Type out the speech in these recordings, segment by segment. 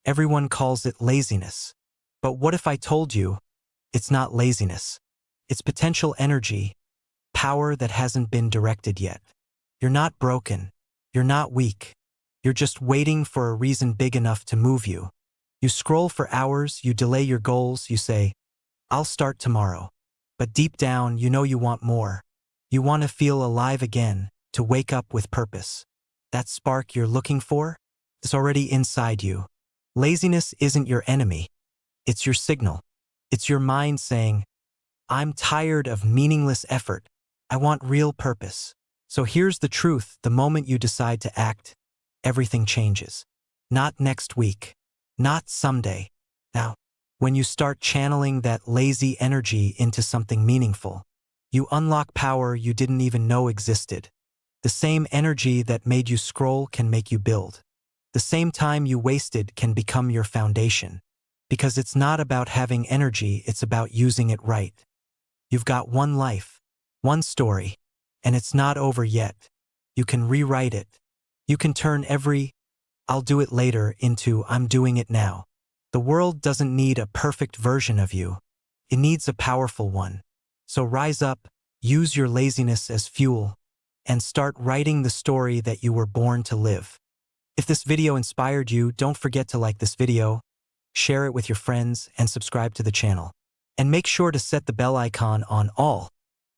Everyone calls it laziness. But what if I told you it's not laziness? It's potential energy, power that hasn't been directed yet. You're not broken. You're not weak. You're just waiting for a reason big enough to move you. You scroll for hours, you delay your goals, you say, I'll start tomorrow. But deep down, you know you want more. You want to feel alive again, to wake up with purpose. That spark you're looking for is already inside you. Laziness isn't your enemy. It's your signal. It's your mind saying, I'm tired of meaningless effort. I want real purpose. So here's the truth. The moment you decide to act, everything changes. Not next week. Not someday. Now, when you start channeling that lazy energy into something meaningful, you unlock power you didn't even know existed. The same energy that made you scroll can make you build. The same time you wasted can become your foundation. Because it's not about having energy, it's about using it right. You've got one life, one story, and it's not over yet. You can rewrite it. You can turn every I'll do it later into I'm doing it now. The world doesn't need a perfect version of you. It needs a powerful one. So rise up, use your laziness as fuel, and start writing the story that you were born to live. If this video inspired you, don't forget to like this video, share it with your friends, and subscribe to the channel. And make sure to set the bell icon on all,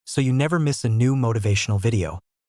so you never miss a new motivational video.